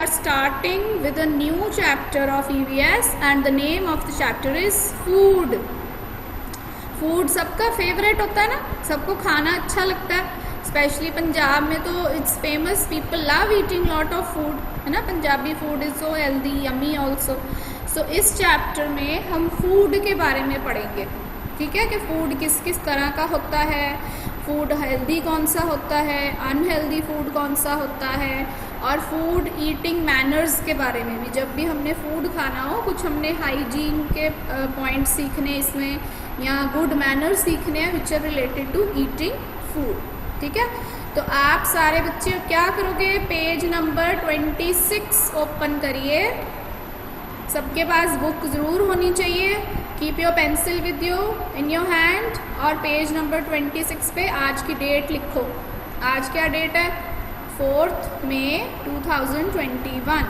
starting with a new chapter of EVS and the name of the chapter is food. Food सबका favourite होता है ना, सबको खाना अच्छा लगता है, स्पेशली पंजाब में तो it's famous, people love eating lot of food, है ना. Punjabi food is so healthy, yummy also. So इस चैप्टर में हम फूड के बारे में पढ़ेंगे, ठीक है, कि फूड किस किस तरह का होता है, फूड हेल्दी कौन सा होता है, अनहेल्दी फूड कौन सा होता है, और फूड ईटिंग मैनर्स के बारे में भी. जब भी हमने फूड खाना हो, कुछ हमने हाइजीन के पॉइंट सीखने इसमें, या गुड मैनर्स सीखने हैं which are related to eating food, ठीक है. तो आप सारे बच्चे क्या करोगे, पेज नंबर 26 ओपन करिए. सबके पास बुक ज़रूर होनी चाहिए. Keep your pencil with you in your hand और पेज नंबर 26 पे आज की डेट लिखो. आज क्या डेट है, 4 मई 2021,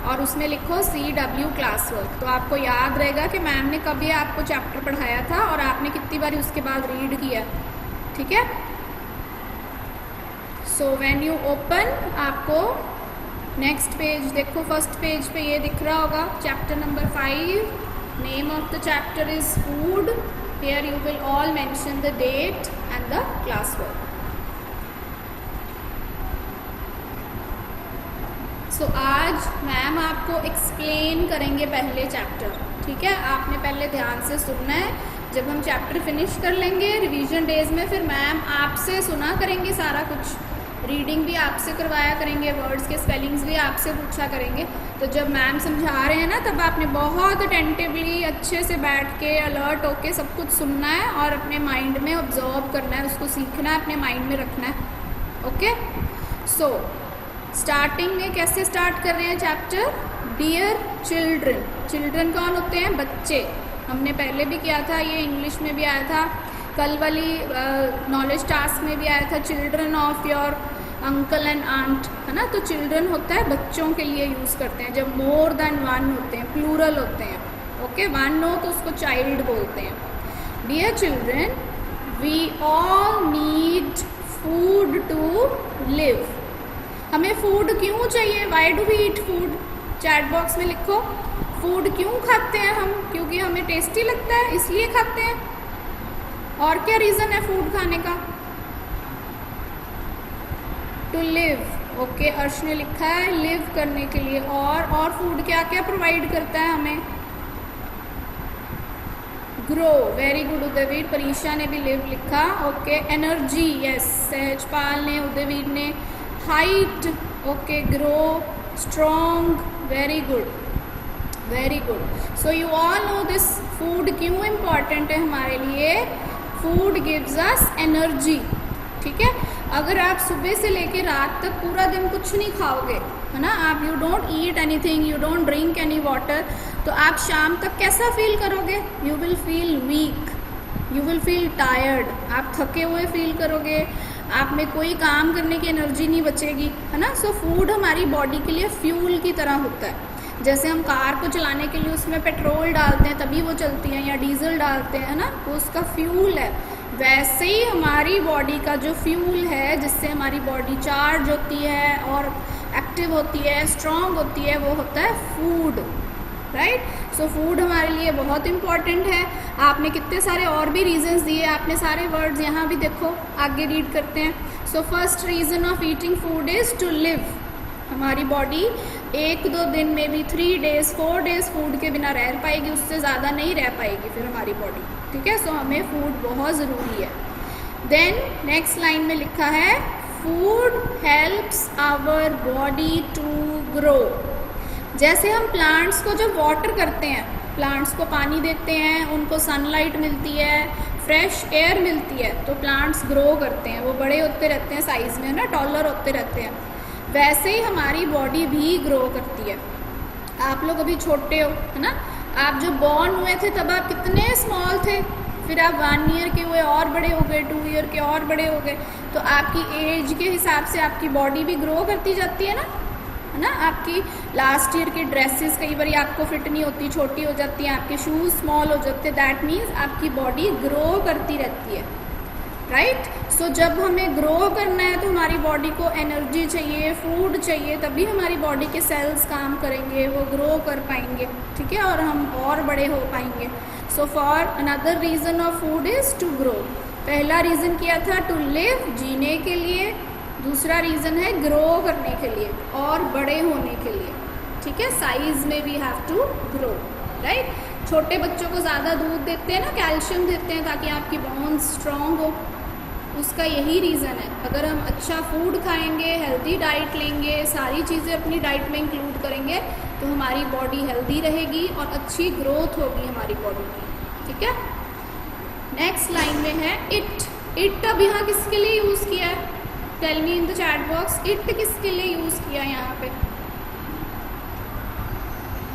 और उसमें लिखो CW क्लास वर्क. तो आपको याद रहेगा कि मैम ने कभी आपको चैप्टर पढ़ाया था और आपने कितनी बार उसके बाद रीड किया, ठीक है. सो व्हेन यू ओपन, आपको नेक्स्ट पेज देखो, फर्स्ट पेज पे ये दिख रहा होगा, chapter number 5. Name of the chapter is food. Here you will all mention the date and the class work. So आज मैम आपको एक्सप्लेन करेंगे पहले चैप्टर, ठीक है. आपने पहले ध्यान से सुनना है. जब हम चैप्टर फिनिश कर लेंगे रिवीजन डेज में, फिर मैम आपसे सुना करेंगे सारा कुछ, रीडिंग भी आपसे करवाया करेंगे, वर्ड्स के स्पेलिंग्स भी आपसे पूछा करेंगे. तो जब मैम समझा रहे हैं ना, तब आपने बहुत अटेंटिवली अच्छे से बैठ के अलर्ट होके सब कुछ सुनना है और अपने माइंड में ऑब्जर्व करना है, उसको सीखना है, अपने माइंड में रखना है. ओके. सो स्टार्टिंग में कैसे स्टार्ट कर रहे हैं चैप्टर, डियर चिल्ड्रन. चिल्ड्रन कौन होते हैं, बच्चे. हमने पहले भी किया था, ये इंग्लिश में भी आया था, कल वाली नॉलेज टास्क में भी आया था, children of your uncle and aunt, है ना. तो चिल्ड्रन होता है बच्चों के लिए यूज़ करते हैं. जब मोर देन वन होते हैं, प्लूरल होते हैं, ओके, वन हो तो उसको चाइल्ड बोलते हैं. Dear children, we all need food to live. हमें फूड क्यों चाहिए, why do we eat food. Chat box में लिखो, फूड क्यों खाते हैं हम, क्योंकि हमें टेस्टी लगता है इसलिए खाते हैं. और क्या रीज़न है फूड खाने का, टू लिव. ओके, अर्श ने लिखा है लिव करने के लिए. और फूड क्या क्या प्रोवाइड करता है हमें, ग्रो. Very good Udayveer. परीक्षा ने भी लिव लिखा. Okay, energy, yes. सहजपाल ने, उदयवीर ने, height. Okay, grow, strong. Very good, very good. So you all know this. Food क्यों इम्पॉर्टेंट है हमारे लिए, फूड गिव्स अस एनर्जी, ठीक है. अगर आप सुबह से लेके रात तक पूरा दिन कुछ नहीं खाओगे, है ना, आप you don't eat anything, you don't drink any water, तो आप शाम तक कैसा फील करोगे, you will feel weak, you will feel tired. आप थके हुए फील करोगे, आप में कोई काम करने की एनर्जी नहीं बचेगी, है ना. सो फूड हमारी बॉडी के लिए फ्यूल की तरह होता है. जैसे हम कार को चलाने के लिए उसमें पेट्रोल डालते हैं तभी वो चलती है, या डीजल डालते हैं, है ना, वो उसका फ्यूल है. वैसे ही हमारी बॉडी का जो फ्यूल है, जिससे हमारी बॉडी चार्ज होती है और एक्टिव होती है, स्ट्रॉन्ग होती है, वो होता है फूड, राइट. सो फूड हमारे लिए बहुत इम्पॉर्टेंट है. आपने कितने सारे और भी रीजंस दिए, आपने सारे वर्ड्स यहाँ भी देखो, आगे रीड करते हैं. So first reason of eating food is to live. हमारी बॉडी 1-2 दिन में भी 3 डेज 4 डेज फूड के बिना रह पाएगी, उससे ज़्यादा नहीं रह पाएगी फिर हमारी बॉडी, ठीक है. सो हमें फूड बहुत ज़रूरी है. देन नेक्स्ट लाइन में लिखा है, food helps our body to grow. जैसे हम प्लांट्स को जब वाटर करते हैं, प्लांट्स को पानी देते हैं, उनको सनलाइट मिलती है, फ्रेश एयर मिलती है, तो प्लांट्स ग्रो करते हैं, वो बड़े होते रहते हैं साइज़ में, ना, टॉलर होते रहते हैं. वैसे ही हमारी बॉडी भी ग्रो करती है. आप लोग अभी छोटे हो, है ना, आप जब बॉर्न हुए थे तब आप कितने स्मॉल थे, फिर आप 1 ईयर के हुए और बड़े हो गए, 2 ईयर के और बड़े हो गए, तो आपकी एज के हिसाब से आपकी बॉडी भी ग्रो करती जाती है ना. आपकी लास्ट ईयर की ड्रेसेस कई बार आपको फिट नहीं होती, छोटी हो जाती हैं, आपके शूज़ स्मॉल हो जाते हैं. दैट मीन्स आपकी बॉडी ग्रो करती रहती है. राइट। सो जब हमें ग्रो करना है तो हमारी बॉडी को एनर्जी चाहिए, फूड चाहिए, तभी हमारी बॉडी के सेल्स काम करेंगे, वो ग्रो कर पाएंगे, ठीक है, और हम और बड़े हो पाएंगे। So for another reason of food is to grow. पहला रीज़न किया था टू लिव, जीने के लिए। दूसरा रीज़न है ग्रो करने के लिए और बड़े होने के लिए, ठीक है। साइज में we have to grow, right. छोटे बच्चों को ज़्यादा दूध देते हैं ना, कैल्शियम देते हैं ताकि आपकी बोन्स स्ट्रॉन्ग हो, उसका यही रीज़न है। अगर हम अच्छा फूड खाएंगे, हेल्दी डाइट लेंगे, सारी चीज़ें अपनी डाइट में इंक्लूड करेंगे तो हमारी बॉडी हेल्दी रहेगी और अच्छी ग्रोथ होगी हमारी बॉडी की, ठीक है। नेक्स्ट लाइन में है इट। इट अब यहाँ किसके लिए यूज़ किया है? Tell me in the chat box, it किसके लिए यूज़ किया है यहाँ पे?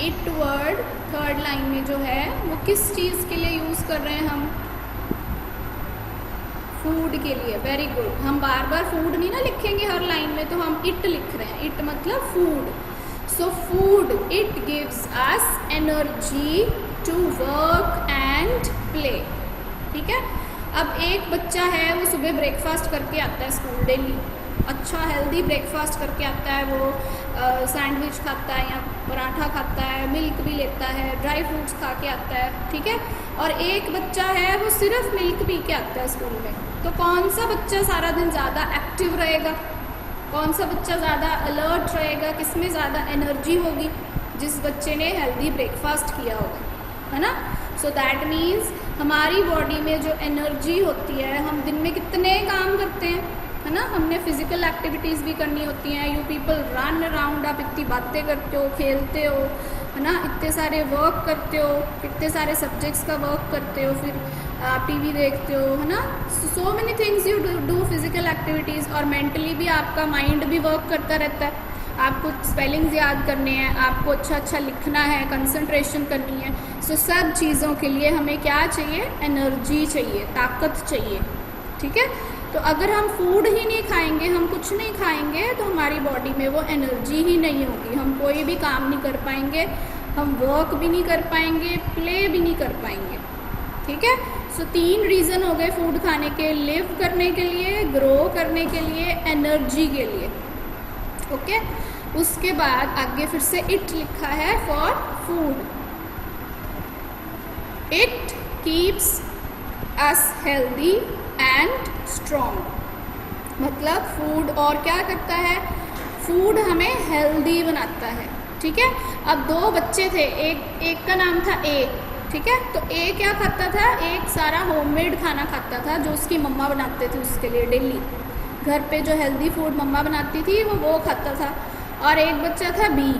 इट वर्ड थर्ड लाइन में जो है वो किस चीज़ के लिए यूज़ कर रहे हैं हम? फूड के लिए। Very good. हम बार बार फूड नहीं ना लिखेंगे हर लाइन में, तो हम इट लिख रहे हैं। इट मतलब food. So food, it gives us energy to work and play, ठीक है। अब एक बच्चा है, वो सुबह ब्रेकफास्ट करके आता है स्कूल डेली, अच्छा हेल्दी ब्रेकफास्ट करके आता है, वो सैंडविच खाता है या पराठा खाता है, मिल्क भी लेता है, ड्राई फ्रूट्स खा के आता है, ठीक है। और एक बच्चा है वो सिर्फ मिल्क पी के आता है स्कूल में, तो कौन सा बच्चा सारा दिन ज़्यादा एक्टिव रहेगा? कौन सा बच्चा ज़्यादा अलर्ट रहेगा? किसमें ज़्यादा एनर्जी होगी? जिस बच्चे ने हेल्दी ब्रेकफास्ट किया होगा, है ना। सो दैट मीन्स हमारी बॉडी में जो एनर्जी होती है, हम दिन में कितने काम करते हैं, है ना, हमने फिजिकल एक्टिविटीज़ भी करनी होती हैं। यू पीपल रन अराउंड, आप इतनी बातें करते हो, खेलते हो, है ना, इतने सारे वर्क करते हो, कितने सारे सब्जेक्ट्स का वर्क करते हो, फिर आप टीवी देखते हो, है ना। सो many things you do physical activities. और मेंटली भी आपका माइंड भी वर्क करता रहता है। आपको स्पेलिंग्स याद करने हैं, आपको अच्छा अच्छा लिखना है, कंसंट्रेशन करनी है। सो सब चीज़ों के लिए हमें क्या चाहिए? एनर्जी चाहिए, ताकत चाहिए, ठीक है। तो अगर हम फूड ही नहीं खाएंगे, हम कुछ नहीं खाएंगे, तो हमारी बॉडी में वो एनर्जी ही नहीं होगी। हम कोई भी काम नहीं कर पाएंगे, हम वर्क भी नहीं कर पाएंगे, प्ले भी नहीं कर पाएंगे, ठीक है। सो 3 रीज़न हो गए फूड खाने के: लिव करने के लिए, ग्रो करने के लिए, एनर्जी के लिए, ओके। उसके बाद आगे फिर से इट लिखा है for food. It keeps us healthy and strong. मतलब फूड और क्या करता है? फूड हमें हेल्दी बनाता है, ठीक है। अब 2 बच्चे थे, एक का नाम था ए, ठीक है। तो ए क्या खाता था? एक सारा होममेड खाना खाता था जो उसकी मम्मा बनाते थे उसके लिए डेली। घर पे जो हेल्दी फूड मम्मा बनाती थी वो खाता था। और एक बच्चा था बी,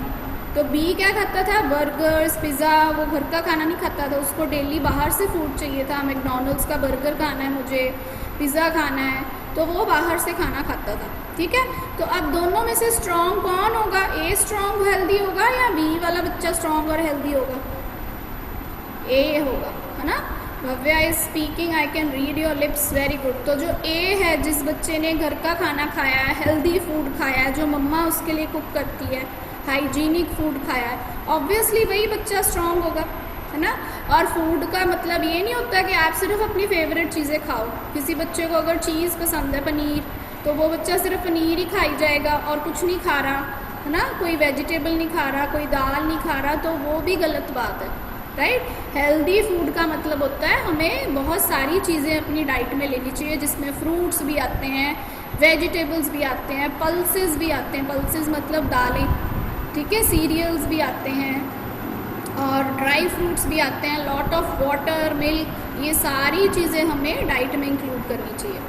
तो बी क्या खाता था? बर्गर्स, पिज़्ज़ा, वो घर का खाना नहीं खाता था, उसको डेली बाहर से फूड चाहिए था। मैकडॉनल्ड्स का बर्गर खाना है मुझे, पिज़्ज़ा खाना है, तो वो बाहर से खाना खाता था, ठीक है। तो अब दोनों में से स्ट्रॉन्ग कौन होगा? ए स्ट्रॉन्ग हेल्दी होगा या बी वाला बच्चा स्ट्रॉन्ग और हेल्दी होगा? ए होगा, है ना। Bhavya is speaking, I can read your lips, very good. तो जो ए है, जिस बच्चे ने घर का खाना खाया है, हेल्दी फूड खाया है, जो मम्मा उसके लिए कुक करती है, हाइजीनिक फूड खाया है, ऑब्वियसली वही बच्चा स्ट्रॉन्ग होगा, है ना। और फूड का मतलब ये नहीं होता कि आप सिर्फ अपनी फेवरेट चीज़ें खाओ। किसी बच्चे को अगर चीज़ पसंद है, पनीर, तो वो बच्चा सिर्फ पनीर ही खाई जाएगा और कुछ नहीं खा रहा, है ना, कोई वेजिटेबल नहीं खा रहा, कोई दाल नहीं खा रहा, तो वो भी गलत बात है, राइट। हेल्दी फूड का मतलब होता है हमें बहुत सारी चीज़ें अपनी डाइट में लेनी चाहिए, जिसमें फ्रूट्स भी आते हैं, वेजिटेबल्स भी आते हैं, पल्सेस भी आते हैं। पल्सेस मतलब दालें, ठीक है, सीरियल्स भी आते हैं और ड्राई फ्रूट्स भी आते हैं, लॉट ऑफ वाटर, मिल्क, ये सारी चीज़ें हमें डाइट में इंक्लूड करनी चाहिए,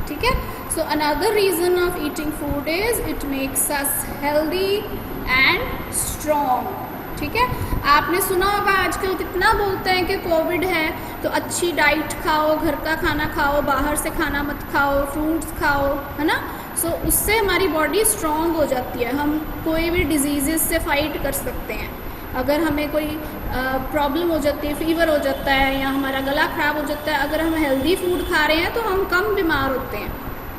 ठीक है। So another reason of eating food is it makes us healthy and strong, ठीक है। आपने सुना होगा आजकल कितना बोलते हैं कि कोविड है तो अच्छी डाइट खाओ, घर का खाना खाओ, बाहर से खाना मत खाओ, फ्रूट्स खाओ, है ना। सो उससे हमारी बॉडी स्ट्रॉन्ग हो जाती है, हम कोई भी डिजीज़ से फाइट कर सकते हैं। अगर हमें कोई प्रॉब्लम हो जाती है, फीवर हो जाता है या हमारा गला ख़राब हो जाता है, अगर हम हेल्दी फूड खा रहे हैं तो हम कम बीमार होते हैं,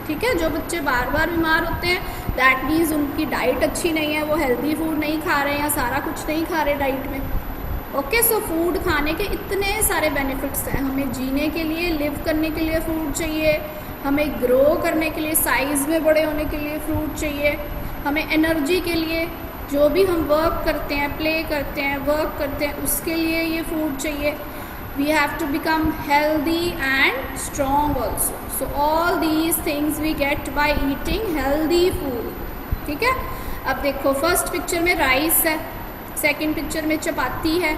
ठीक है। जो बच्चे बार बार बीमार होते हैं, दैट मीन्स उनकी डाइट अच्छी नहीं है, वो हेल्दी फूड नहीं खा रहे हैं या सारा कुछ नहीं खा रहे डाइट में, ओके। सो फूड खाने के इतने सारे बेनिफिट्स हैं। हमें जीने के लिए, लिव करने के लिए फूड चाहिए, हमें ग्रो करने के लिए, साइज़ में बड़े होने के लिए फ्रूट चाहिए, हमें एनर्जी के लिए, जो भी हम वर्क करते हैं, प्ले करते हैं, वर्क करते हैं, उसके लिए ये फूड चाहिए. We have to become healthy and strong also. So all these things we get by eating healthy food. ठीक है. अब देखो फर्स्ट पिक्चर में राइस है, सेकंड पिक्चर में चपाती है,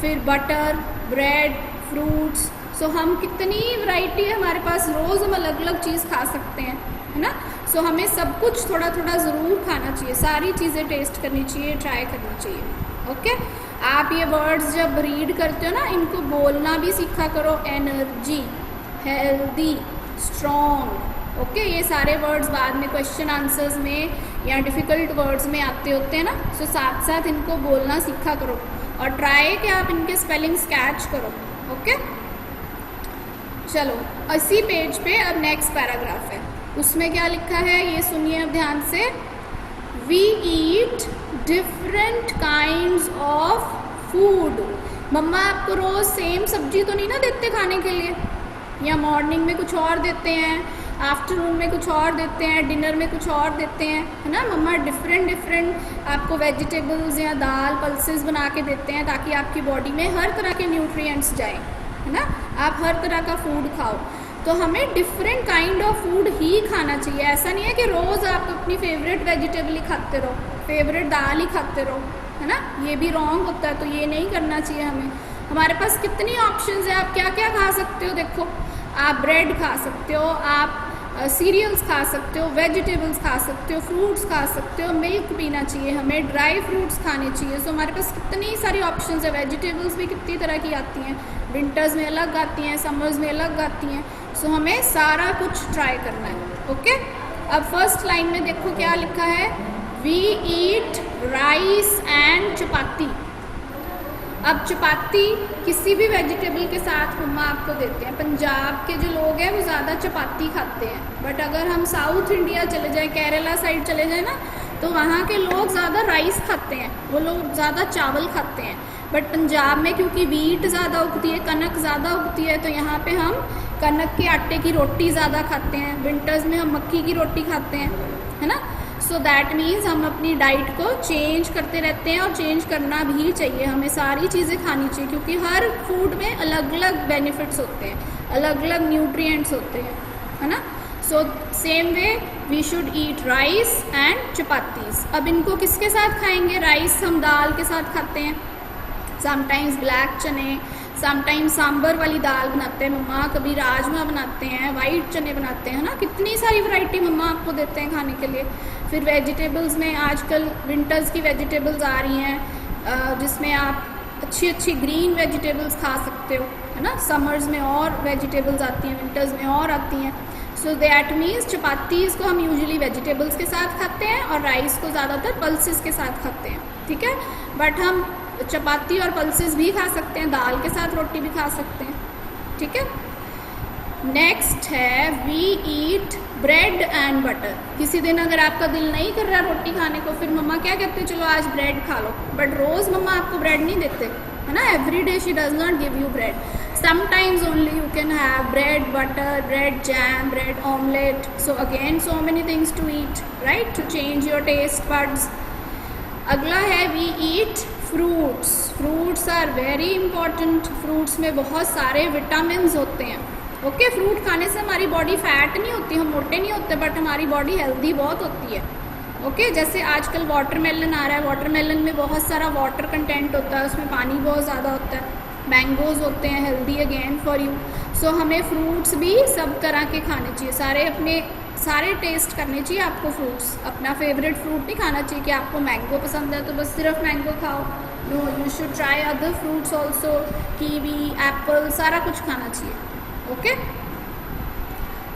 फिर बटर, ब्रेड, फ्रूट्स. सो हम कितनी वैरायटी है हमारे पास, रोज़ हम अलग अलग चीज़ खा सकते हैं, है ना. सो हमें सब कुछ थोड़ा थोड़ा ज़रूर खाना चाहिए, सारी चीज़ें टेस्ट करनी चाहिए, ट्राई करनी चाहिए. ओके. आप ये वर्ड्स जब रीड करते हो ना, इनको बोलना भी सीखा करो. Energy, healthy, strong. ओके. ये सारे वर्ड्स बाद में क्वेश्चन आंसर्स में या डिफ़िकल्ट वर्ड्स में आते होते हैं ना. सो साथ साथ इनको बोलना सीखा करो और ट्राई कि आप इनके स्पेलिंग्स कैच करो. ओके. चलो इसी पेज पे अब नेक्स्ट पैराग्राफ है, उसमें क्या लिखा है ये सुनिए अब ध्यान से. We eat different kinds of food. मम्मा आपको रोज़ सेम सब्जी तो नहीं ना देते खाने के लिए, या मॉर्निंग में कुछ और देते हैं, आफ्टरनून में कुछ और देते हैं, डिनर में कुछ और देते हैं, है ना. मम्मा डिफरेंट आपको वेजिटेबल्स या दाल पल्सेस बना के देते हैं ताकि आपकी बॉडी में हर तरह के न्यूट्रिएंट्स जाएं, है ना. आप हर तरह का फूड खाओ. तो हमें डिफरेंट काइंड ऑफ फूड ही खाना चाहिए. ऐसा नहीं है कि रोज़ आप अपनी फेवरेट वेजिटेबल ही खाते रहो, फेवरेट दाल ही खाते रहो, है ना. ये भी रॉन्ग होता है, तो ये नहीं करना चाहिए हमें. हमारे पास कितनी ऑप्शंस है, आप क्या क्या खा सकते हो. देखो आप ब्रेड खा सकते हो, आप सीरियल्स खा सकते हो, वेजिटेबल्स खा सकते हो, फ्रूट्स खा सकते हो, मिल्क पीना चाहिए, हमें ड्राई फ्रूट्स खाने चाहिए. सो हमारे पास कितनी सारी ऑप्शंस है. वेजिटेबल्स भी कितनी तरह की आती हैं, विंटर्स में अलग आती हैं, समर्स में अलग आती हैं. सो हमें सारा कुछ ट्राई करना है. ओके. अब फर्स्ट लाइन में देखो क्या लिखा है. वी ईट राइस एंड चपाती. अब चपाती किसी भी वेजिटेबल के साथ मम्मा आपको देते हैं. पंजाब के जो लोग हैं वो ज़्यादा चपाती खाते हैं, बट अगर हम साउथ इंडिया चले जाएं, केरला साइड चले जाएं ना, तो वहाँ के लोग ज़्यादा राइस खाते हैं, वो लोग ज़्यादा चावल खाते हैं. बट पंजाब में क्योंकि वीट ज़्यादा उगती है, कनक ज़्यादा उगती है, तो यहाँ पे हम कनक के आटे की रोटी ज़्यादा खाते हैं. विंटर्स में हम मक्की की रोटी खाते हैं, है ना. सो दैट मीन्स हम अपनी डाइट को चेंज करते रहते हैं और चेंज करना भी चाहिए. हमें सारी चीज़ें खानी चाहिए क्योंकि हर फूड में अलग अलग बेनिफिट्स होते हैं, अलग अलग न्यूट्रिएंट्स होते हैं, है ना. So same way we should eat rice and chapatis. अब इनको किसके साथ खाएंगे. राइस हम दाल के साथ खाते हैं, समटाइम्स ब्लैक चने, समटाइम्स सांबर वाली दाल बनाते हैं मम्मा, कभी राजमा बनाते हैं, वाइट चने बनाते हैं, ना. कितनी सारी वैरायटी मम्मा आपको देते हैं खाने के लिए. फिर वेजिटेबल्स में आजकल विंटर्स की वेजिटेबल्स आ रही हैं जिसमें आप अच्छी अच्छी ग्रीन वेजिटेबल्स खा सकते हो, है ना. समर्स में और वेजिटेबल्स आती हैं, विंटर्स में और आती हैं. सो दैट मीन्स चपातीज़ को हम यूजुअली वेजिटेबल्स के साथ खाते हैं और राइस को ज़्यादातर पल्सेस के साथ खाते हैं. ठीक है. बट हम चपाती और पल्सेस भी खा सकते हैं, दाल के साथ रोटी भी खा सकते हैं. ठीक है. नेक्स्ट है we eat bread and butter. किसी दिन अगर आपका दिल नहीं कर रहा रोटी खाने को, फिर मम्मा क्या कहते हैं, चलो आज ब्रेड खा लो. बट रोज़ मम्मा आपको ब्रेड नहीं देते, है ना. Every day she does not give you bread. Sometimes only you can have bread butter, bread jam, bread omelette. So again so many things to eat, right, to change your taste buds. अगला है we eat fruits. Fruits are very important. Fruits में बहुत सारे vitamins होते हैं. Okay. Fruit खाने से हमारी बॉडी फैट नहीं होती, हम मोटे नहीं होते, बट हमारी बॉडी हेल्दी बहुत होती है. ओके. जैसे आजकल वाटरमेलन आ रहा है, वाटरमेलन में बहुत सारा वाटर कंटेंट होता है, उसमें पानी बहुत ज़्यादा होता है. मैंगोज़ होते हैं, हेल्दी अगेन फॉर यू. सो हमें फ्रूट्स भी सब तरह के खाने चाहिए, सारे टेस्ट करने चाहिए आपको फ्रूट्स. अपना फेवरेट फ्रूट नहीं खाना चाहिए कि आपको मैंगो पसंद है तो बस सिर्फ मैंगो खाओ. No, you should try other fruits also. Kiwi, apple, सारा कुछ खाना चाहिए. ओके.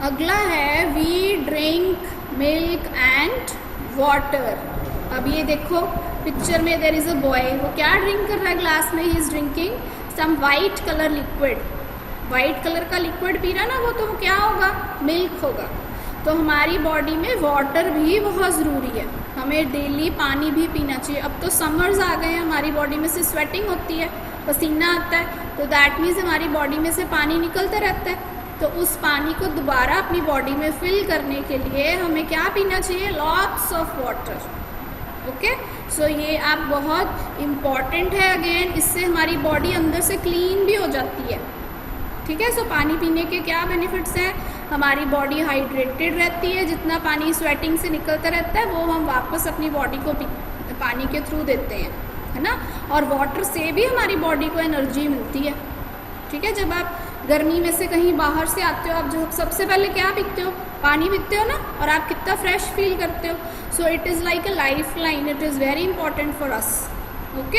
अगला है we drink milk and water. अब ये देखो पिक्चर में देयर इज़ अ बॉय. वो क्या ड्रिंक कर रहा है ग्लास में. He is drinking some white colour liquid. White colour का लिक्विड पी रहा ना वो, तो वो क्या होगा, मिल्क होगा. तो हमारी बॉडी में वाटर भी बहुत ज़रूरी है. हमें डेली पानी भी पीना चाहिए. अब तो समर्स आ गए हैं, हमारी बॉडी में से स्वेटिंग होती है, पसीना आता है, तो दैट मीन्स हमारी बॉडी में से पानी निकलता रहता है. तो उस पानी को दोबारा अपनी बॉडी में फिल करने के लिए हमें क्या पीना चाहिए? Lots of water. ओके, सो ये आप बहुत इम्पॉर्टेंट है। अगेन इससे हमारी बॉडी अंदर से क्लीन भी हो जाती है। ठीक है, सो पानी पीने के क्या बेनिफिट्स हैं? हमारी बॉडी हाइड्रेटेड रहती है, जितना पानी स्वेटिंग से निकलता रहता है वो हम वापस अपनी बॉडी को पानी के थ्रू देते हैं, है ना। और वाटर से भी हमारी बॉडी को एनर्जी मिलती है। ठीक है, जब आप गर्मी में से कहीं बाहर से आते हो, आप जो सबसे पहले क्या पीते हो? पानी पीते हो ना, और आप कितना फ्रेश फील करते हो। So it is like a life line, it is very important for us. Okay,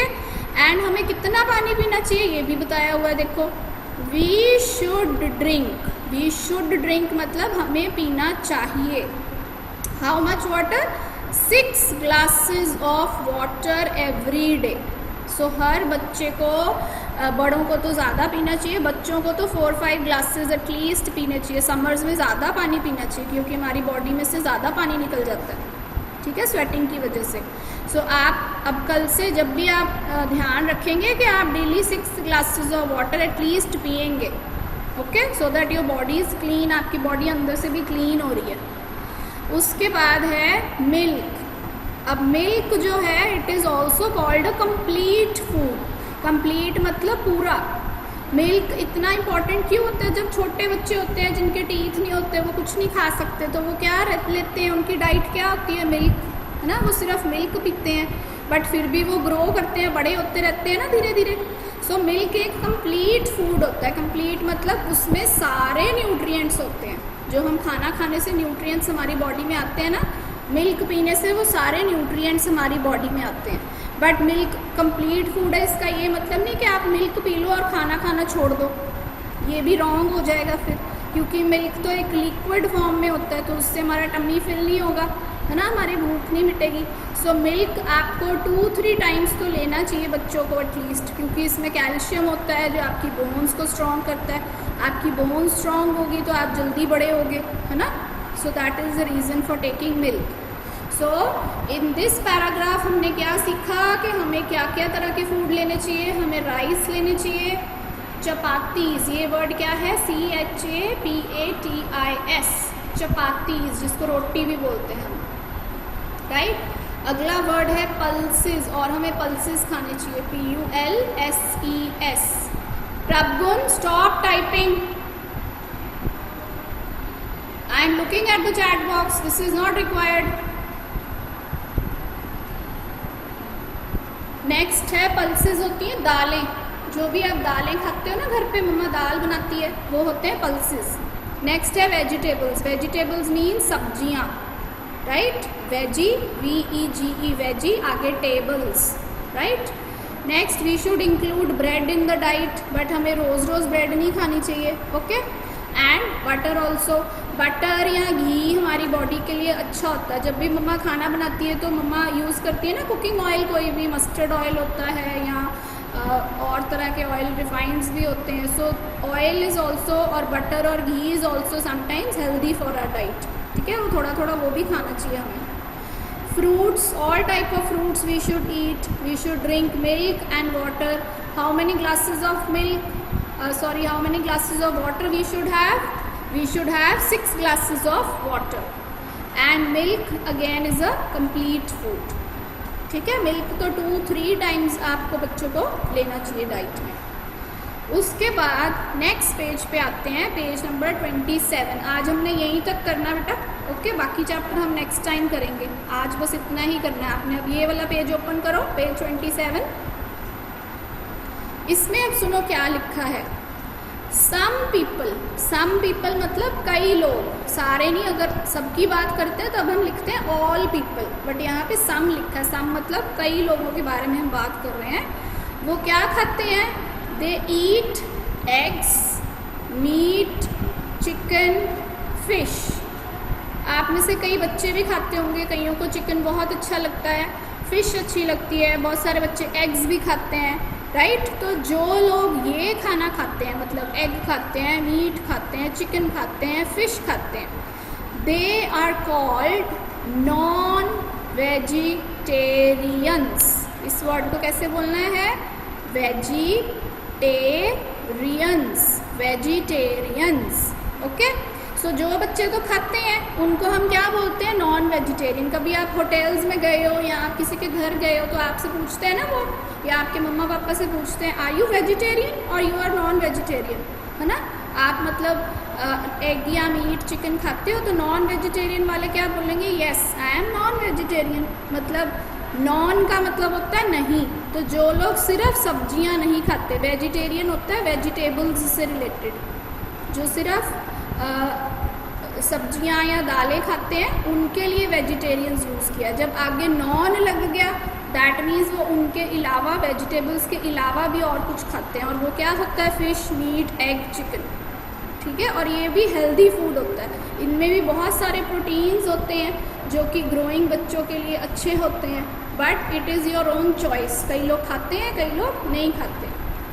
and हमें कितना पानी पीना चाहिए ये भी बताया हुआ है। देखो, वी शुड ड्रिंक मतलब हमें पीना चाहिए। How much water? 6 glasses of water every day. So हर बच्चे को, बड़ों को तो ज़्यादा पीना चाहिए, बच्चों को तो 4-5 glasses एटलीस्ट पीने चाहिए। समर्स में ज़्यादा पानी पीना चाहिए क्योंकि हमारी बॉडी में से ज़्यादा पानी निकल जाता है, ठीक है, स्वेटिंग की वजह से। सो आप अब कल से जब भी आप ध्यान रखेंगे कि आप daily 6 glasses of water at least पिएंगे। Okay, so that your body is clean, आपकी बॉडी अंदर से भी क्लीन हो रही है। उसके बाद है मिल्क। अब मिल्क जो है it is also called a complete food. Complete मतलब पूरा। मिल्क इतना इम्पॉर्टेंट क्यों होता है? जब छोटे बच्चे होते हैं जिनके टीथ नहीं होते, वो कुछ नहीं खा सकते, तो वो क्या लेते हैं? उनकी डाइट क्या होती है? मिल्क, है ना। वो सिर्फ मिल्क पीते हैं, बट फिर भी वो ग्रो करते हैं, बड़े होते रहते हैं ना धीरे धीरे। सो मिल्क एक कंप्लीट फूड होता है। कंप्लीट मतलब उसमें सारे न्यूट्रिएंट्स होते हैं, जो हम खाना खाने से न्यूट्रिएंट्स हमारी बॉडी में आते हैं ना, मिल्क पीने से वो सारे न्यूट्रिएंट्स हमारी बॉडी में आते हैं। बट मिल्क कंप्लीट फूड है, इसका ये मतलब नहीं कि आप मिल्क पी लो और खाना खाना छोड़ दो, ये भी रॉन्ग हो जाएगा फिर, क्योंकि मिल्क तो एक लिक्विड फॉर्म में होता है, तो उससे हमारा टमी फिल नहीं होगा, है ना, हमारी भूख नहीं मिटेगी। सो मिल्क आपको 2-3 टाइम्स तो लेना चाहिए बच्चों को एटलीस्ट, क्योंकि इसमें कैल्शियम होता है जो आपकी बोन्स को स्ट्रॉन्ग करता है। आपकी बोन्स स्ट्रॉन्ग होगी तो आप जल्दी बड़े होगे, है ना। So that is the reason for taking milk. So in this paragraph हमने क्या सीखा कि हमें क्या क्या तरह के फूड लेने चाहिए। हमें राइस लेने चाहिए, चपातीज़, ये वर्ड क्या है? CHAPATIS, चपातीज़, जिसको रोटी भी बोलते हैं हम, राइट। अगला वर्ड है पल्सेस, और हमें पल्सेस खाने चाहिए, PULSES। Prabhun, stop typing, I am looking at the chat box, this is not required. Next है पल्सेस, होती हैं दालें, जो भी आप दालें खाते हो ना घर पे, मम्मा दाल बनाती है, वो होते हैं पल्सेस। नेक्स्ट है वेजिटेबल्स। वेजिटेबल्स मीन सब्जियाँ, राइट। वेजी, VEGE, वेजी, आगे tables, right. Next we should include bread in the diet, but हमें रोज़ रोज़ ब्रेड नहीं खानी चाहिए, okay. And butter also, butter या घी हमारी बॉडी के लिए अच्छा होता है। जब भी मम्मा खाना बनाती है तो मम्मा यूज़ करती है ना कुकिंग ऑयल, कोई भी मस्टर्ड ऑयल होता है या और तरह के ऑयल, रिफाइंड्स भी होते हैं। सो ऑयल इज़ ऑल्सो, और बटर और ghee is also sometimes healthy for our diet, ठीक है। वो थोड़ा थोड़ा वो भी खाना चाहिए हमें। Fruits, all type of fruits we should eat. We should drink milk and water. How many glasses of milk, how many glasses of water we should have? We should have 6 glasses of water. And milk again is a complete food, ठीक है। Milk तो 2-3 times आपको बच्चों को लेना चाहिए diet में। उसके बाद नेक्स्ट पेज पे आते हैं, पेज नंबर 27। आज हमने यहीं तक करना बेटा, ओके। बाकी चैप्टर हम नेक्स्ट टाइम करेंगे, आज बस इतना ही करना है आपने। अब ये वाला पेज ओपन करो, पेज 27। इसमें अब सुनो क्या लिखा है। सम पीपल मतलब कई लोग, सारे नहीं। अगर सबकी बात करते हैं तब हम लिखते हैं ऑल पीपल, बट यहाँ पे सम लिखा है। सम मतलब कई लोगों के बारे में हम बात कर रहे हैं। वो क्या खाते हैं? They eat eggs, meat, chicken, fish. आप में से कई बच्चे भी खाते होंगे, कईयों को चिकन बहुत अच्छा लगता है, फिश अच्छी लगती है, बहुत सारे बच्चे एग्स भी खाते हैं, राइट। तो जो लोग ये खाना खाते हैं, मतलब एग खाते हैं, मीट खाते हैं, चिकन खाते हैं, फिश खाते हैं, they are called non vegetarians. इस वर्ड को कैसे बोलना है? Vegetarians, vegetarians, okay. सो जो बच्चे तो खाते हैं उनको हम क्या बोलते हैं, नॉन वेजिटेरियन। कभी आप होटल्स में गए हो या आप किसी के घर गए हो तो आपसे पूछते हैं ना वो, या आपके मम्मा पापा से पूछते हैं आर यू वेजिटेरियन और यू आर नॉन वेजिटेरियन, है ना। आप मतलब एग या मीट चिकन खाते हो तो नॉन वेजिटेरियन वाले क्या बोलेंगे, yes I am non vegetarian. मतलब नॉन का मतलब होता है नहीं। तो जो लोग सिर्फ सब्जियां नहीं खाते, वेजिटेरियन होता है वेजिटेबल्स से रिलेटेड, जो सिर्फ सब्जियां या दालें खाते हैं उनके लिए वेजिटेरियंस यूज़ किया। जब आगे नॉन लग गया दैट मीन्स वो उनके अलावा वेजिटेबल्स के अलावा भी और कुछ खाते हैं, और वो क्या होता है, फ़िश, मीट, एग, चिकन, ठीक है। और ये भी हेल्दी फूड होता है, इनमें भी बहुत सारे प्रोटीन्स होते हैं जो कि ग्रोइंग बच्चों के लिए अच्छे होते हैं, but it is your own choice. कई लोग खाते हैं, कई लोग नहीं खाते।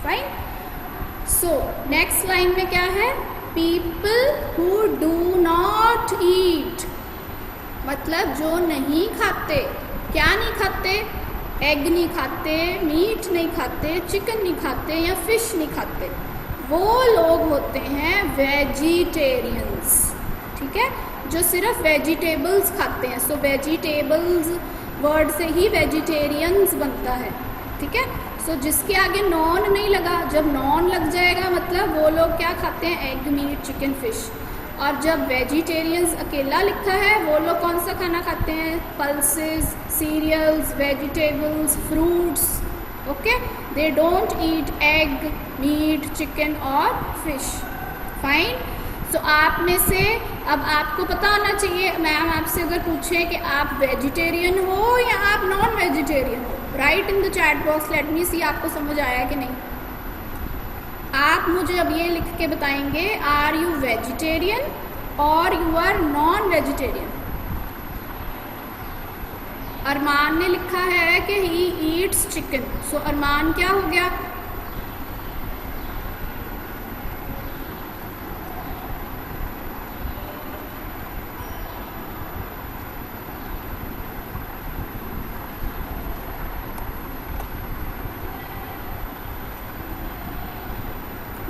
फाइन। सो नेक्स्ट लाइन में क्या है, people who do not eat, मतलब जो नहीं खाते। क्या नहीं खाते, एग नहीं खाते, मीट नहीं खाते, चिकन नहीं खाते या फिश नहीं खाते, वो लोग होते हैं वेजिटेरियंस, ठीक है, जो सिर्फ वेजिटेबल्स खाते हैं। सो वेजिटेबल्स वर्ड से ही वेजिटेरियंस बनता है, ठीक है। सो जिसके आगे नॉन नहीं लगा, जब नॉन लग जाएगा मतलब वो लोग क्या खाते हैं, एग, मीट, चिकन, फिश। और जब वेजिटेरियंस अकेला लिखा है वो लोग कौन सा खाना खाते हैं, pulses, cereals, vegetables, fruits, okay. They don't eat egg, meat, chicken और फिश। फाइन। सो आप में से अब आपको पता होना चाहिए, मैम आपसे अगर पूछे कि आप वेजिटेरियन हो या आप नॉन वेजिटेरियन हो, write in the chat box, let me see आपको समझ आया कि नहीं। आप मुझे अब ये लिख के बताएंगे, आर यू वेजिटेरियन और यू आर नॉन वेजिटेरियन। अरमान ने लिखा है कि ही ईट्स चिकन। सो अरमान क्या हो गया,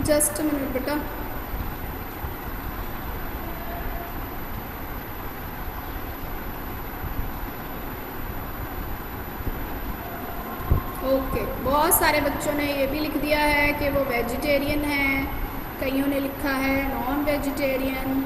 जस्ट मिनट बेटा। ओके, बहुत सारे बच्चों ने ये भी लिख दिया है कि वो वेजिटेरियन है, कईयों ने लिखा है non vegetarian.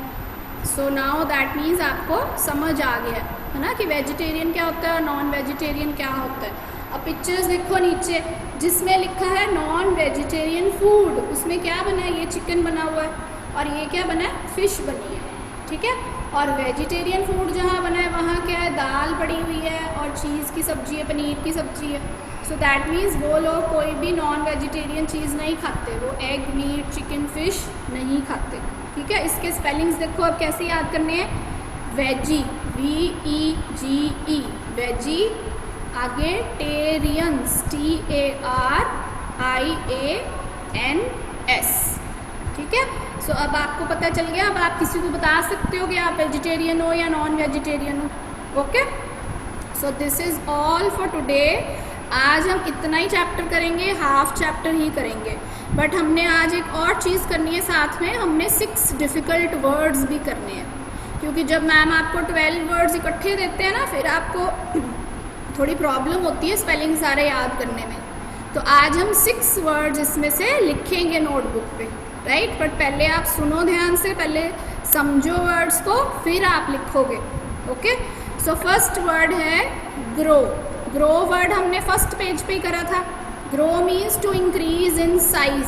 So now that means आपको समझ आ गया है ना कि वेजिटेरियन क्या होता है और नॉन वेजिटेरियन क्या होता है। अब पिक्चर्स देखो नीचे, जिसमें लिखा है नॉन वेजिटेरियन फूड, उसमें क्या बना है, ये चिकन बना हुआ है और ये क्या बना है, फिश बनी है, ठीक है। और वेजिटेरियन फूड जहाँ बना है वहाँ क्या है, दाल पड़ी हुई है और चीज़ की सब्ज़ी है, पनीर की सब्ज़ी है। सो दैट मीन्स वो लोग कोई भी नॉन वेजिटेरियन चीज़ नहीं खाते, वो एग, मीट, चिकन, फिश नहीं खाते, ठीक है। इसके स्पेलिंग्स देखो अब कैसे याद करने हैं, वेजी, VEGE, वेजी, आगे टेरियंस, TARIANS, ठीक है। सो अब आपको पता चल गया, अब आप किसी को बता सकते हो कि आप वेजिटेरियन हो या नॉन वेजिटेरियन हो, okay. So this is all for today. आज हम इतना ही चैप्टर करेंगे, हाफ चैप्टर ही करेंगे, बट हमने आज एक और चीज़ करनी है साथ में, हमने 6 डिफ़िकल्ट वर्ड्स भी करने हैं, क्योंकि जब मैम आपको 12 वर्ड्स इकट्ठे देते हैं ना फिर आपको थोड़ी प्रॉब्लम होती है स्पेलिंग सारे याद करने में। तो आज हम 6 वर्ड्स इसमें से लिखेंगे नोटबुक पे, राइट। बट पहले आप सुनो ध्यान से, पहले समझो वर्ड्स को, फिर आप लिखोगे, ओके। सो फर्स्ट वर्ड है ग्रो। ग्रो वर्ड हमने फर्स्ट पेज पे ही करा था। Grow means to increase in size.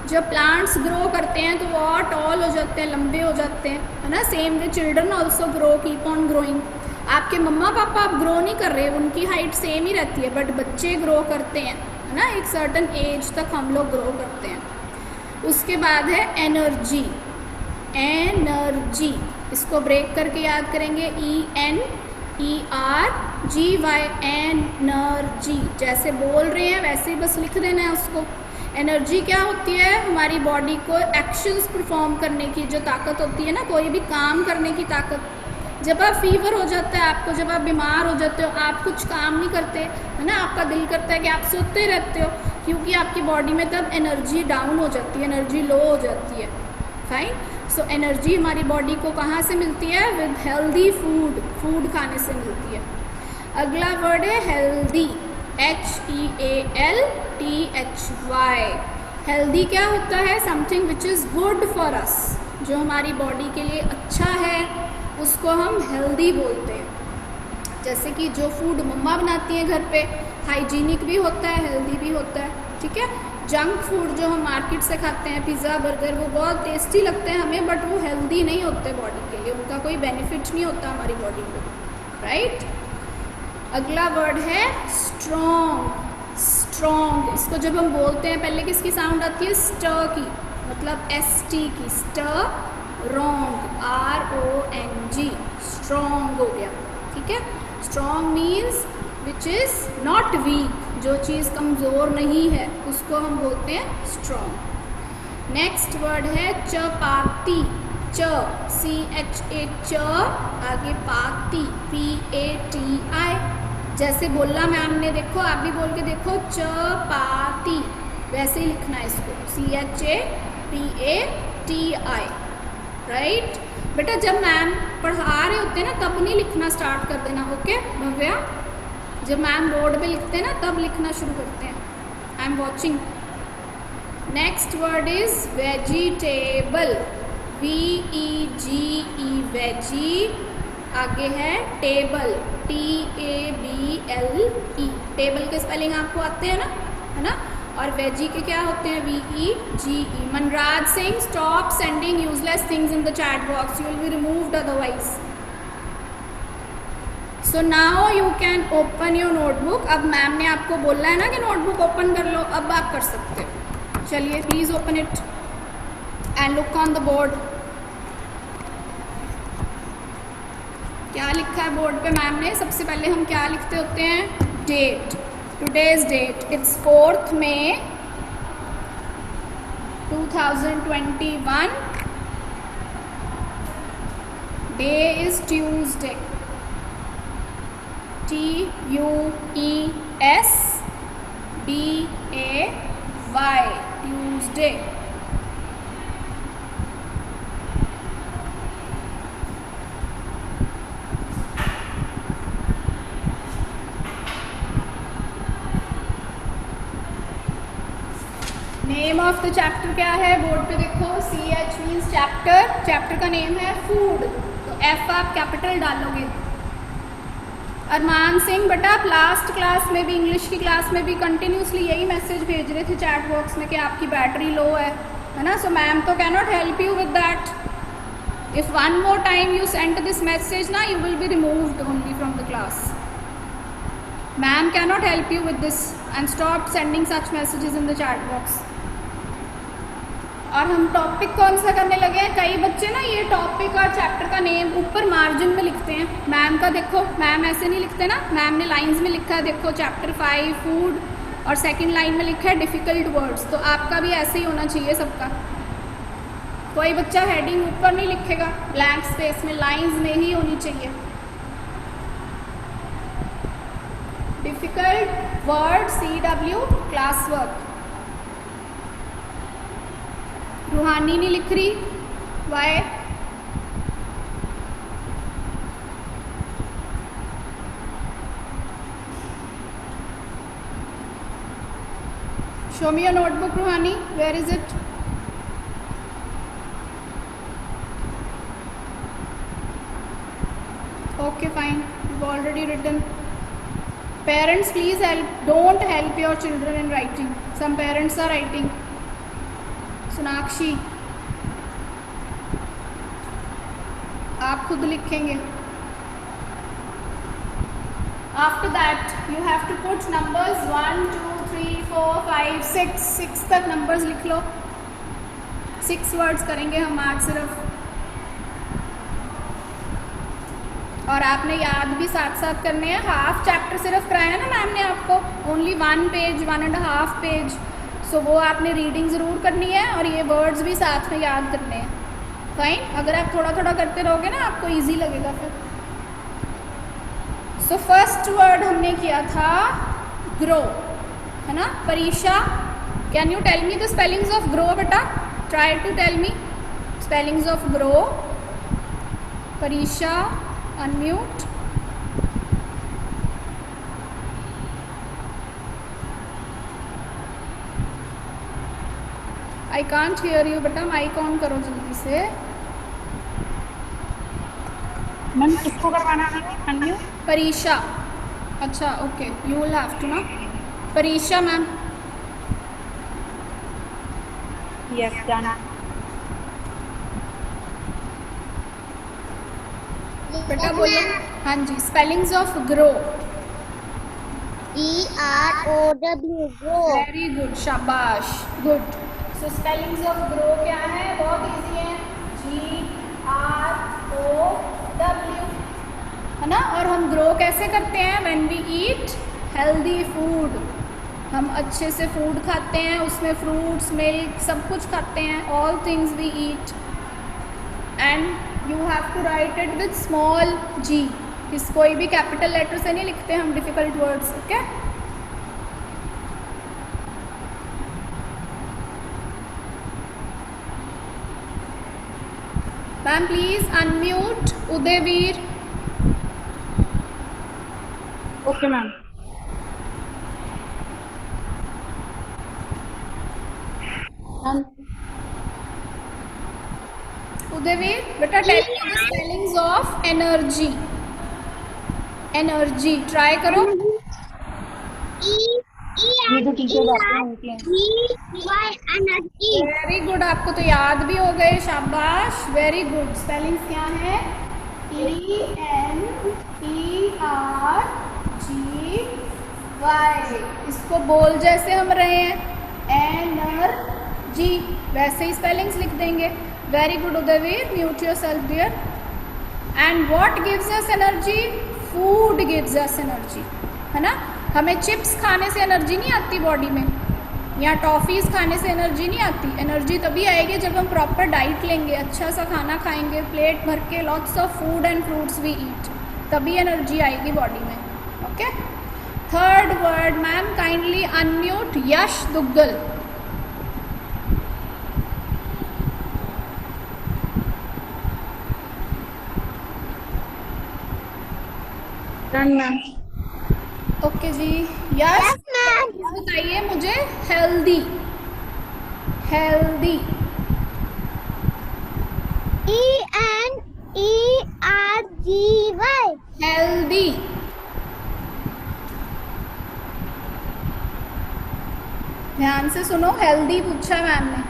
जब प्लांट्स ग्रो करते हैं तो वो और टॉल हो जाते हैं, लंबे हो जाते हैं, है ना। Same way children also grow, keep on growing. आपके मम्मा पापा आप ग्रो नहीं कर रहे, उनकी हाइट सेम ही रहती है, बट बच्चे ग्रो करते हैं, है ना। एक सर्टन एज तक हम लोग ग्रो करते हैं। उसके बाद है एनर्जी। एनर्जी, इसको ब्रेक करके याद करेंगे, ENERGY, एनर्जी। जैसे बोल रहे हैं वैसे ही बस लिख देना है उसको। एनर्जी क्या होती है, हमारी बॉडी को एक्शंस परफॉर्म करने की जो ताकत होती है ना, कोई भी काम करने की ताकत। जब आप फीवर हो जाता है आपको, जब आप बीमार हो जाते हो, आप कुछ काम नहीं करते, है ना, आपका दिल करता है कि आप सोते रहते हो, क्योंकि आपकी बॉडी में तब एनर्जी डाउन हो जाती है, एनर्जी लो हो जाती है। फाइन। सो एनर्जी हमारी बॉडी को कहाँ से मिलती है? विद हेल्दी फूड, फूड खाने से मिलती है। अगला वर्ड है हेल्दी, HEALTHY। हेल्दी क्या होता है? Something which is good for us, जो हमारी बॉडी के लिए अच्छा है उसको हम हेल्दी बोलते हैं। जैसे कि जो फूड मम्मा बनाती हैं घर पे, हाइजीनिक भी होता है, हेल्दी भी होता है, ठीक है। जंक फूड जो हम मार्केट से खाते हैं, पिज़्ज़ा बर्गर, वो बहुत टेस्टी लगते हैं हमें, बट वो हेल्दी नहीं होते बॉडी के लिए, उनका कोई बेनिफिट नहीं होता हमारी बॉडी को, राइट। अगला वर्ड है स्ट्रॉन्ग। स्ट्रॉन्ग, इसको जब हम बोलते हैं पहले किसकी साउंड आती है? स्ट की, मतलब ST की, स्ट्रॉन्ग, RONG, स्ट्रॉन्ग हो गया, ठीक है। Strong means which is not weak, जो चीज़ कमज़ोर नहीं है उसको हम बोलते हैं स्ट्रॉन्ग। नेक्स्ट वर्ड है चपाती, CHA, च, आगे पाती, PATI। जैसे बोला मैम ने, देखो आप भी बोल के देखो, चपाती, वैसे ही लिखना है इसको, CHAPATI, राइट। बेटा जब मैम पढ़ा रहे होते हैं ना तब नहीं लिखना स्टार्ट कर देना, ओके भव्या? जब मैम बोर्ड पे लिखते हैं ना तब लिखना शुरू करते हैं। I am watching. Next word is vegetable, VEGE, vege, आगे है टेबल, TABLE। टेबल के स्पेलिंग आपको आते हैं ना, है ना। और वेजी के क्या होते हैं? VEGE। Manraj Singh, stop sending useless things in the chat box, you will be removed otherwise. So now you can open your notebook. अब मैम ने आपको बोला है ना कि नोटबुक ओपन कर लो, अब आप कर सकते हो। चलिए please open it and look on the board. क्या लिखा है बोर्ड पे मैम ने? सबसे पहले हम क्या लिखते होते हैं? Date, today's date, it's 4th May 2021, day is Tuesday, TUESDAY, Tuesday. Name of the chapter क्या है? बोर्ड पे देखो, CH मीन्स चैप्टर, चैप्टर का नेम है फूड, तो F आप कैपिटल डालोगे। अरमान सिंह, बेटा आप लास्ट क्लास में भी, इंग्लिश की क्लास में भी कंटिन्यूसली यही मैसेज भेज रहे थे चैट बॉक्स में कि आपकी बैटरी लो है ना। सो मैम तो can not help you with that. If one more time you send this message ना, you will be removed only from the class. Ma'am can not help you with this and stop sending such messages in the chat box. और हम topic कौन सा करने लगे हैं? कई बच्चे ना ये टॉपिक और चैप्टर का नेम ऊपर मार्जिन में लिखते हैं। मैम का देखो, मैम ऐसे नहीं लिखते ना, मैम ने लाइंस में लिखा है, देखो चैप्टर 5 फूड, और सेकंड लाइन में लिखा है डिफ़िकल्ट वर्ड्स। तो आपका भी ऐसे ही होना चाहिए सबका। कोई बच्चा हेडिंग ऊपर नहीं लिखेगा, ब्लैंक स्पेस में, लाइंस में ही होनी चाहिए। Difficult word, CW, class work. Ruhani नहीं लिख रही, why? Show me your notebook Ruhani, where is it? Okay fine, you already written. Parents please help, don't help your children in writing, some parents are writing. Sonakshi, आप खुद लिखेंगे। After that you have to put numbers 1 2 3 4 5 6 तक numbers लिख लो। 6 words करेंगे हम आज सिर्फ, और आपने याद भी साथ साथ करने हैं। हाफ चैप्टर सिर्फ कराया है ना मैम ने आपको, ओनली 1 पेज, 1.5 पेज। सो वो आपने रीडिंग ज़रूर करनी है और ये वर्ड्स भी साथ में याद करने हैं। फाइन, अगर आप थोड़ा थोड़ा करते रहोगे ना आपको इजी लगेगा फिर। सो फर्स्ट वर्ड हमने किया था ग्रो, है ना। Pariksha, can you tell me the spellings of grow बेटा? Try to tell me. Spellings of grow. Parisha, unmute. I can't hear you बेटा, माइक ऑन करो जल्दी से. मैम किसको करवाना है अनम्यूट? परीशा. अच्छा okay, you will have to ना. परीशा मैम. यस जाना. बेटा बोलो. हाँ जी, spellings of grow. EROW grow. Very good, शाबाश, good. So spellings of grow क्या है? बहुत इजी है. GROW, है ना. और हम ग्रो कैसे करते हैं? When we eat healthy food. हम अच्छे से फूड खाते हैं, उसमें फ्रूट्स, मिल्क, सब कुछ खाते हैं. All things we eat. And you have to write it with small g. इस कोई भी कैपिटल लेटर से नहीं लिखते हम difficult words. Okay. Ma'am please unmute. Udayveer. Okay ma'am. Udayveer बेटा, tell me the spellings of energy. Energy try करो. ये जो टीचर आते हैं उनके एनर्जी. वेरी गुड, आपको तो याद भी हो गए. शाबाश, वेरी गुड. स्पेलिंग्स क्या है? ENERGY. इसको बोल जैसे हम रहे हैं एनर्जी, वैसे ही स्पेलिंग्स लिख देंगे. Very good Udayveer. Mute yourself dear. And what gives us energy? Food gives us energy, है ना. हमें चिप्स खाने से एनर्जी नहीं आती बॉडी में, या टॉफ़ीज़ खाने से एनर्जी नहीं आती. एनर्जी तभी आएगी जब हम प्रॉपर डाइट लेंगे, अच्छा सा खाना खाएंगे, प्लेट भर के, lots of food and fruits we eat, तभी एनर्जी आएगी बॉडी में. Okay. Third word ma'am, kindly unmute Yash Duggal. Ma'am. Okay जी. यश बताइए मुझे हेल्दी. हेल्दी. ENERGY. हेल्दी. ध्यान से सुनो, हेल्दी पूछा मैम ने.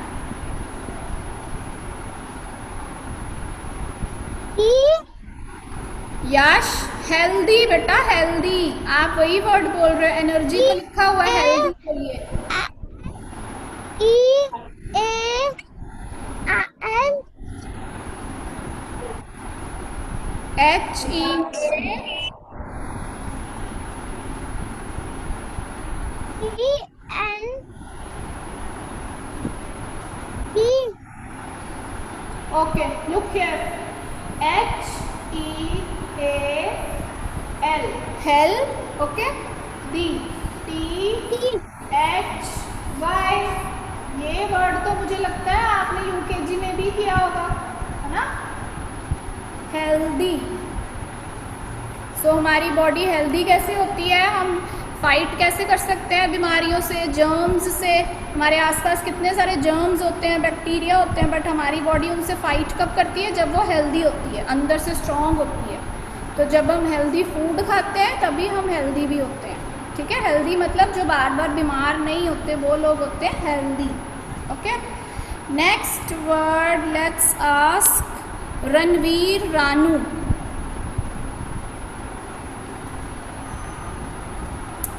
यश हेल्दी बेटा, हेल्दी. आप वही वर्ड बोल रहे हो, एनर्जी तो लिखा हुआ है हेल्दी के लिए. Okay, look here. HEAL. Hell. Okay. D. THY. ये वर्ड तो मुझे लगता है आपने यूकेजी में भी किया होगा, है ना. हेल्दी. सो हमारी बॉडी हेल्दी कैसे होती है? हम फाइट कैसे कर सकते हैं बीमारियों से, जर्म्स से? हमारे आसपास कितने सारे जर्म्स होते हैं, बैक्टीरिया होते हैं, बट हमारी बॉडी उनसे फाइट कब करती है? जब वो हेल्दी होती है, अंदर से स्ट्रॉन्ग होती है. तो जब हम हेल्दी फूड खाते हैं तभी हम हेल्दी भी होते हैं. ठीक है. हेल्दी मतलब जो बार बार बीमार नहीं होते, वो लोग होते हैं healthy. Okay. Next word, let's ask Ranveer Ranu.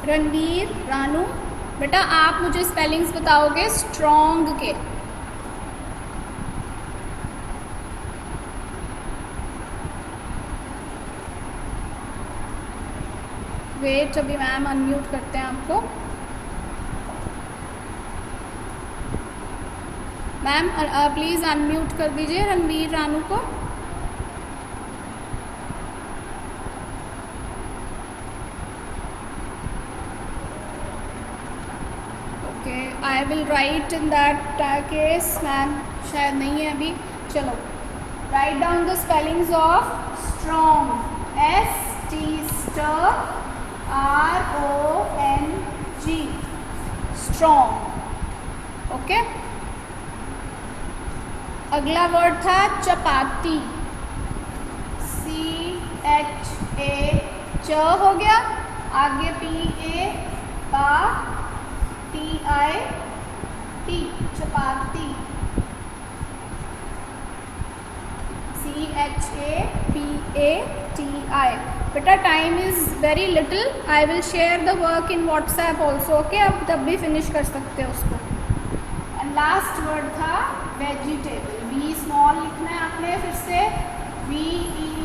Ranveer Ranu बेटा, आप मुझे स्पेलिंग्स बताओगे स्ट्रॉन्ग के. वेट, अभी मैम अनम्यूट करते हैं आपको. मैम प्लीज़ अनम्यूट कर दीजिए रणवीर रानू को. Okay, I will write in that case. Ma'am शायद नहीं है अभी. चलो right down the spellings of strong, ST str, RONG strong. Okay, अगला वर्ड था चपाती, CHA च हो गया, आगे PA पा, TIT चपाती, CHAPATI। बेटा time is very little, I will share the work in WhatsApp also. Okay, अब तब भी फिनिश कर सकते हो उसको। एंड लास्ट वर्ड था वेजिटेबल, V स्मॉल लिखना है आपने, फिर से VEGETABL